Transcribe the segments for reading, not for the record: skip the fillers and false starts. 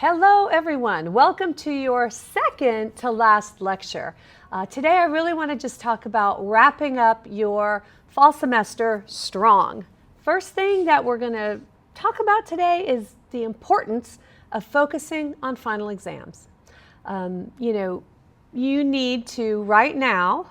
Hello everyone, welcome to your second to last lecture. Today I really want to just talk about wrapping up your fall semester strong. First thing that we're going to talk about today is the importance of focusing on final exams. You need to right now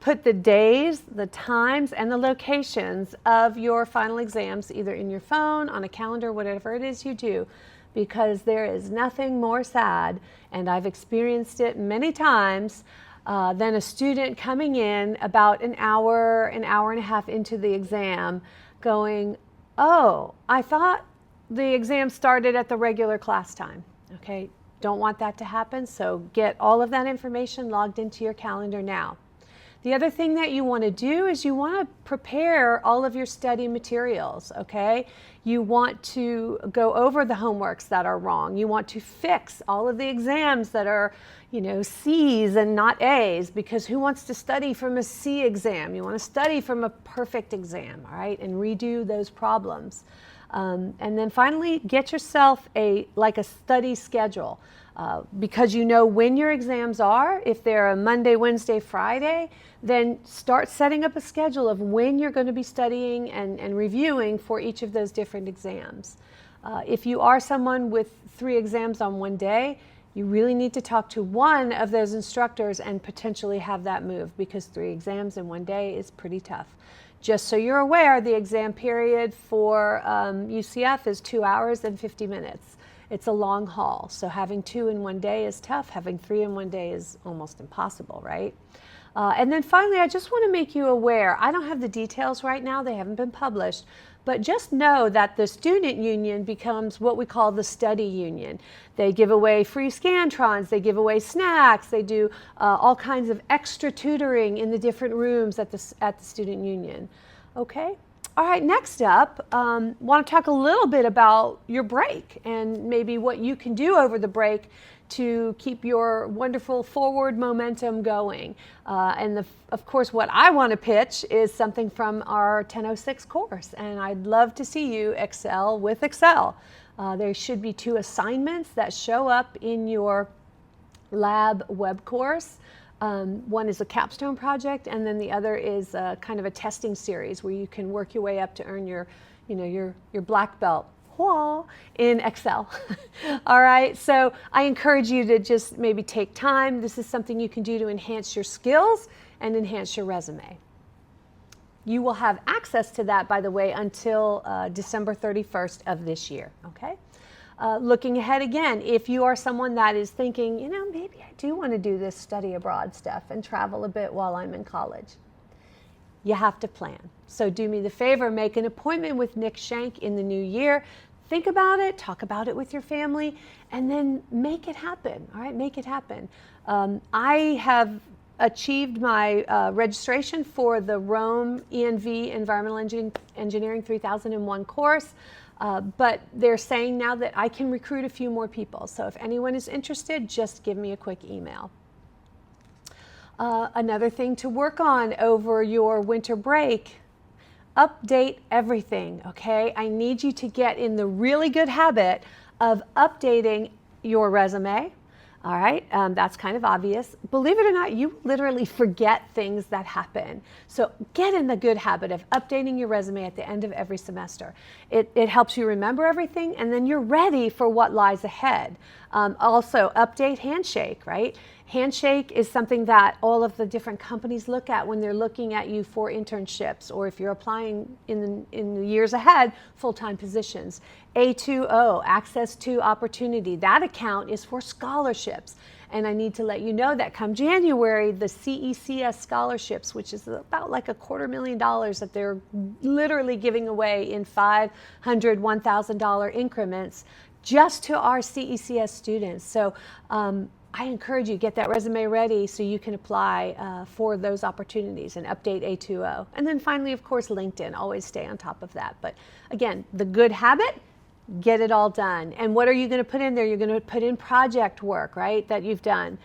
put the days, the times, and the locations of your final exams either in your phone, on a calendar, whatever it is you do, because there is nothing more sad, and I've experienced it many times, than a student coming in about an hour and a half into the exam going, oh, I thought the exam started at the regular class time. Okay, don't want that to happen, so get all of that information logged into your calendar now. The other thing that you want to do is you want to prepare all of your study materials, okay? You want to go over the homeworks that are wrong. You want to fix all of the exams that are, C's and not A's, because who wants to study from a C exam? You want to study from a perfect exam, all right? And redo those problems. And then finally, get yourself a study schedule. Because you know when your exams are. If they're a Monday, Wednesday, Friday, then start setting up a schedule of when you're going to be studying and reviewing for each of those different exams. If you are someone with 3 exams on one day, you really need to talk to one of those instructors and potentially have that moved, because 3 exams in one day is pretty tough. Just so you're aware, the exam period for UCF is 2 hours and 50 minutes. It's a long haul, so having 2 in one day is tough. Having 3 in one day is almost impossible, right? And then finally, I just want to make you aware, I don't have the details right now, they haven't been published, but just know that the student union becomes what we call the study union. They give away free Scantrons, they give away snacks, they do all kinds of extra tutoring in the different rooms at the student union. Okay? All right, next up, want to talk a little bit about your break and maybe what you can do over the break to keep your wonderful forward momentum going. Of course, what I want to pitch is something from our 1006 course, and I'd love to see you excel with Excel. There should be 2 assignments that show up in your lab web course. One is a capstone project, and then the other is kind of a testing series where you can work your way up to earn your black belt in Excel. All right, so I encourage you to just maybe take time. This is something you can do to enhance your skills and enhance your resume. You will have access to that, by the way, until December 31st of this year, okay? Looking ahead again, if you are someone that is thinking, maybe I do want to do this study abroad stuff and travel a bit while I'm in college, you have to plan. So do me the favor, make an appointment with Nick Shank in the new year. Think about it, talk about it with your family, and then make it happen, all right? Make it happen. I have achieved my registration for the Rome ENV Environmental Engineering 3001 course. But they're saying now that I can recruit a few more people. So if anyone is interested, just give me a quick email. Another thing to work on over your winter break, update everything, okay? I need you to get in the really good habit of updating your resume. All right, that's kind of obvious. Believe it or not, you literally forget things that happen. So get in the good habit of updating your resume at the end of every semester. It helps you remember everything, and then you're ready for what lies ahead. Also, update Handshake, right? Handshake is something that all of the different companies look at when they're looking at you for internships, or if you're applying in the years ahead, full-time positions. A2O, Access to Opportunity, that account is for scholarships. And I need to let you know that come January, the CECS scholarships, which is about like $250,000 that they're literally giving away in $500, $1,000 increments just to our CECS students. So I encourage you, get that resume ready so you can apply for those opportunities and update A2O. And then finally, of course, LinkedIn, always stay on top of that. But again, the good habit, get it all done. And what are you going to put in there? You're going to put in project work, right, that you've done.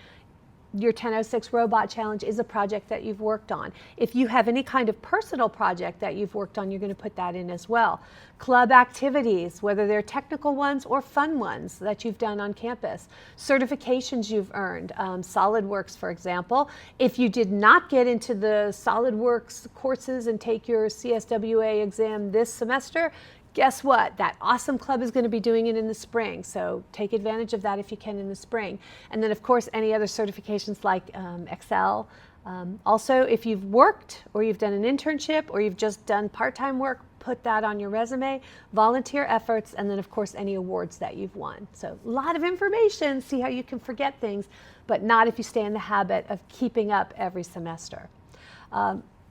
your 1006 Robot Challenge is a project that you've worked on. If you have any kind of personal project that you've worked on, you're going to put that in as well. Club activities, whether they're technical ones or fun ones that you've done on campus. Certifications you've earned, SolidWorks, for example. If you did not get into the SolidWorks courses and take your CSWA exam this semester, guess what? That awesome club is going to be doing it in the spring. So take advantage of that if you can in the spring. And then, of course, any other certifications like Excel. Also, if you've worked or you've done an internship or you've just done part-time work, put that on your resume, volunteer efforts, and then, of course, any awards that you've won. So a lot of information. See how you can forget things, but not if you stay in the habit of keeping up every semester.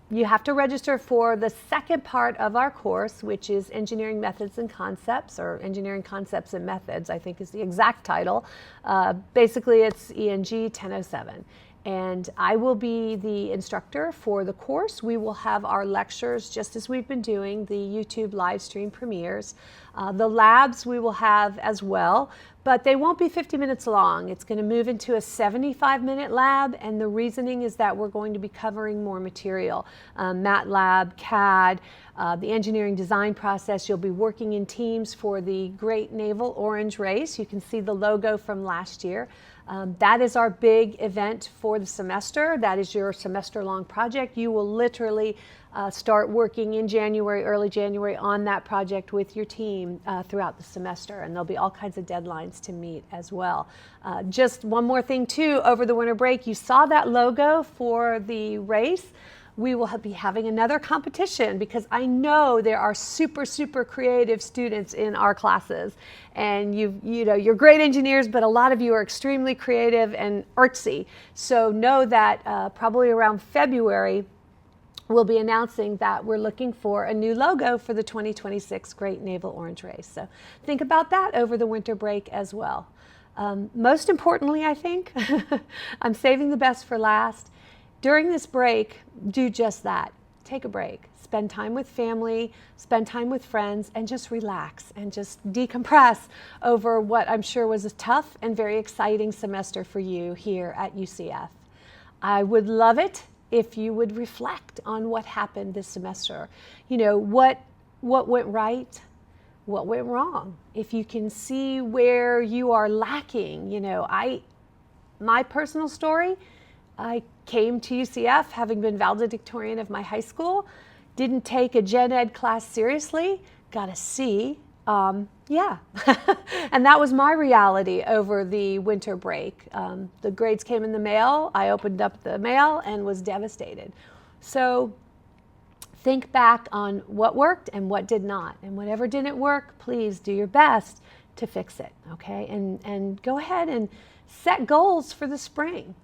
You have to register for the second part of our course, which is Engineering Methods and Concepts, or Engineering Concepts and Methods, I think is the exact title. Basically, it's EGS1007. And I will be the instructor for the course. We will have our lectures just as we've been doing, the YouTube live stream premieres. The labs we will have as well, but they won't be 50 minutes long. It's going to move into a 75-minute lab, and the reasoning is that we're going to be covering more material. MATLAB, CAD, the engineering design process. You'll be working in teams for the Great Naval Orange Race. You can see the logo from last year. That is our big event for the semester. That is your semester-long project. You will literally start working in January, early January, on that project with your team throughout the semester, and there'll be all kinds of deadlines to meet as well. Just one more thing too, over the winter break, you saw that logo for the race. We will be having another competition because I know there are super, super creative students in our classes. And you're great engineers, but a lot of you are extremely creative and artsy. So know that probably around February, we'll be announcing that we're looking for a new logo for the 2026 Great Naval Orange Race. So think about that over the winter break as well. Most importantly, I think, I'm saving the best for last. During this break, do just that. Take a break. Spend time with family, spend time with friends, and just relax and just decompress over what I'm sure was a tough and very exciting semester for you here at UCF. I would love it if you would reflect on what happened this semester. You know, what went right, what went wrong. If you can see where you are lacking, my personal story, I came to UCF having been valedictorian of my high school, didn't take a gen ed class seriously, got a C. And that was my reality over the winter break. The grades came in the mail, I opened up the mail and was devastated. So think back on what worked and what did not. And whatever didn't work, please do your best to fix it, okay? And go ahead and set goals for the spring.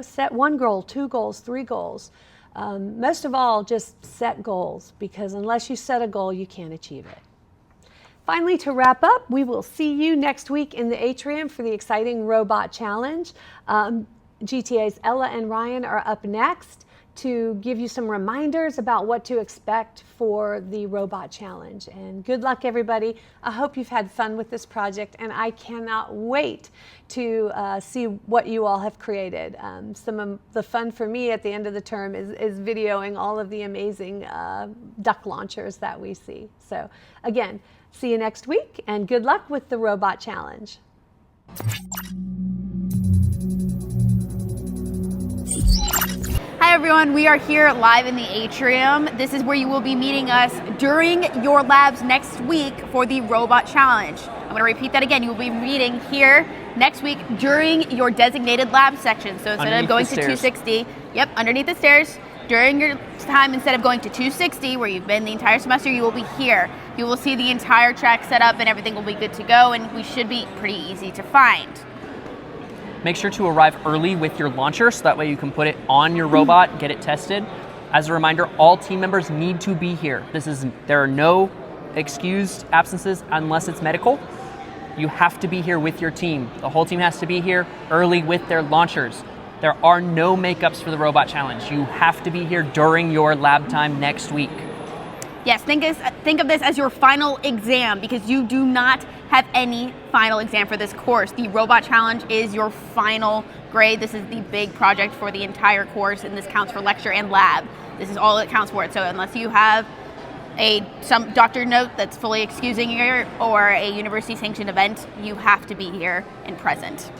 Set 1 goal, 2 goals, 3 goals. Most of all, just set goals, because unless you set a goal, you can't achieve it. Finally, to wrap up, we will see you next week in the atrium for the exciting Robot Challenge. GTA's Ella and Ryan are up next to give you some reminders about what to expect for the Robot Challenge. And good luck, everybody. I hope you've had fun with this project, and I cannot wait to see what you all have created. Some of the fun for me at the end of the term is videoing all of the amazing duck launchers that we see. So again, see you next week, and good luck with the Robot Challenge. Hi everyone, we are here live in the atrium. This is where you will be meeting us during your labs next week for the Robot Challenge. I'm going to repeat that again. You will be meeting here next week during your designated lab section. So instead of going to 260, underneath the stairs, during your time, instead of going to 260 where you've been the entire semester, you will be here. You will see the entire track set up and everything will be good to go, and we should be pretty easy to find. Make sure to arrive early with your launcher so that way you can put it on your robot, get it tested. As a reminder, all team members need to be here. There are no excused absences unless it's medical. You have to be here with your team. The whole team has to be here early with their launchers. There are no makeups for the Robot Challenge. You have to be here during your lab time next week. Yes, think of this as your final exam, because you do not have any final exam for this course. The Robot Challenge is your final grade. This is the big project for the entire course, and this counts for lecture and lab. This is all it counts for. So unless you have some doctor note that's fully excusing you or a university sanctioned event, you have to be here and present.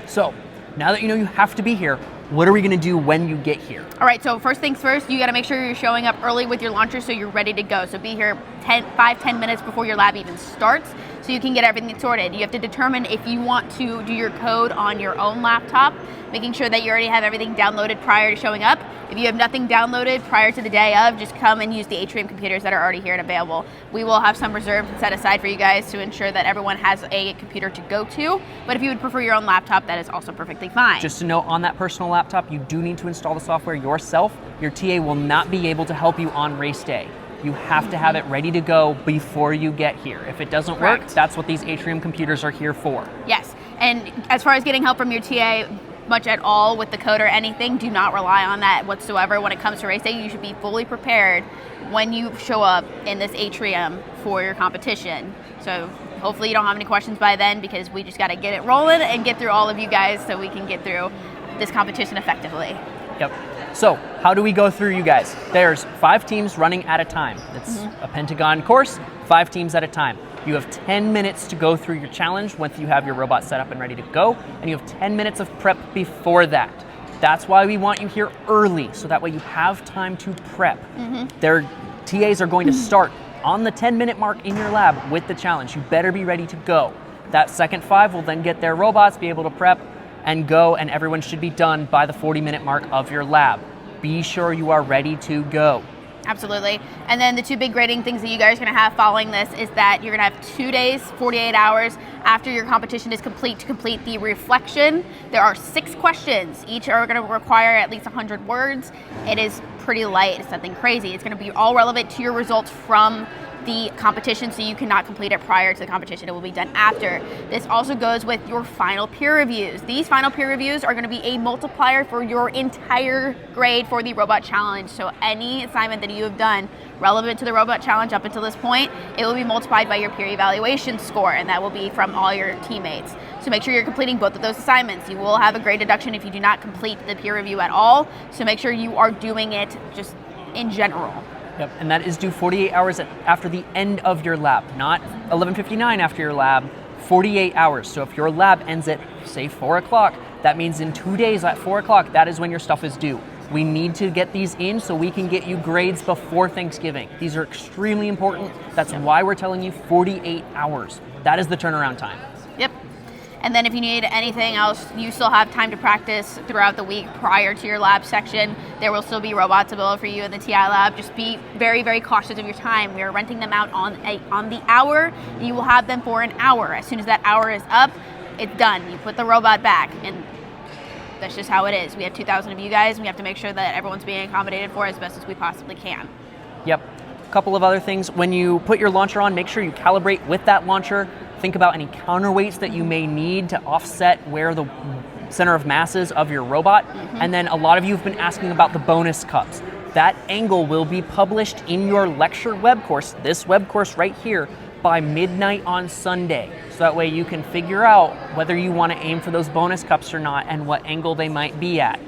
So now that you know you have to be here, what are we gonna do when you get here? All right, so first things first, you gotta make sure you're showing up early with your launcher so you're ready to go. So be here 5-10 minutes before your lab even starts so you can get everything sorted. You have to determine if you want to do your code on your own laptop, making sure that you already have everything downloaded prior to showing up. If you have nothing downloaded prior to the day of, just come and use the Atrium computers that are already here and available. We will have some reserved and set aside for you guys to ensure that everyone has a computer to go to. But if you would prefer your own laptop, that is also perfectly fine. Just to note, on that personal laptop, you do need to install the software yourself. Your TA will not be able to help you on race day. You have to have it ready to go before you get here. If it doesn't work, that's what these Atrium computers are here for. Yes, and as far as getting help from your TA, much at all with the code or anything, do not rely on that whatsoever. When it comes to race day, you should be fully prepared when you show up in this Atrium for your competition. So hopefully you don't have any questions by then, because we just got to get it rolling and get through all of you guys so we can get through this competition effectively. Yep. So how do we go through, you guys? There's 5 teams running at a time. It's a Pentagon course, 5 teams at a time. You have 10 minutes to go through your challenge once you have your robot set up and ready to go, and you have 10 minutes of prep before that. That's why we want you here early, so that way you have time to prep. Their TAs are going to start on the 10-minute mark in your lab with the challenge. You better be ready to go. That second 5 will then get their robots, be able to prep and go, and everyone should be done by the 40-minute mark of your lab. Be sure you are ready to go. Absolutely. And then the 2 big grading things that you guys are going to have following this is that you're going to have 2 days, 48 hours after your competition is complete to complete the reflection. There are 6 questions. Each are going to require at least 100 words. It is pretty light. It's nothing crazy. It's going to be all relevant to your results from the competition, so you cannot complete it prior to the competition. It will be done after. This also goes with your final peer reviews. These final peer reviews are going to be a multiplier for your entire grade for the Robot Challenge. So any assignment that you have done relevant to the Robot Challenge up until this point, it will be multiplied by your peer evaluation score, and that will be from all your teammates. So make sure you're completing both of those assignments. You will have a grade deduction if you do not complete the peer review at all, so make sure you are doing it just in general. Yep, and that is due 48 hours after the end of your lab, not 11:59 after your lab, 48 hours. So if your lab ends at, say, 4 o'clock, that means in 2 days at 4 o'clock, that is when your stuff is due. We need to get these in so we can get you grades before Thanksgiving. These are extremely important. That's why we're telling you 48 hours. That is the turnaround time. Yep. And then if you need anything else, you still have time to practice throughout the week prior to your lab section. There will still be robots available for you in the TI lab. Just be very, very cautious of your time. We are renting them out on the hour. You will have them for an hour. As soon as that hour is up, it's done. You put the robot back, and that's just how it is. We have 2,000 of you guys, and we have to make sure that everyone's being accommodated for as best as we possibly can. Yep. A couple of other things. When you put your launcher on, make sure you calibrate with that launcher. Think about any counterweights that you may need to offset where the center of mass is of your robot. And then a lot of you have been asking about the bonus cups. That angle will be published in your lecture web course, this web course right here, by midnight on Sunday. So that way you can figure out whether you want to aim for those bonus cups or not and what angle they might be at.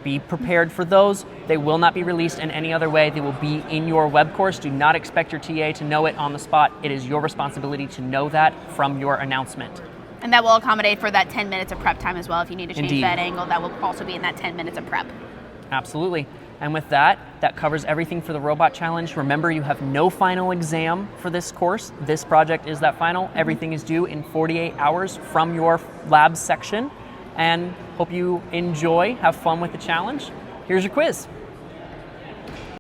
Be prepared for those. They will not be released in any other way. They will be in your web course. Do not expect your TA to know it on the spot. It is your responsibility to know that from your announcement. And that will accommodate for that 10 minutes of prep time as well. If you need to change Indeed. that angle, that will also be in that 10 minutes of prep. Absolutely. And with that, that covers everything for the Robot Challenge. Remember, you have no final exam for this course. This project is that final. Everything is due in 48 hours from your lab section. And hope you enjoy, have fun with the challenge. Here's your quiz.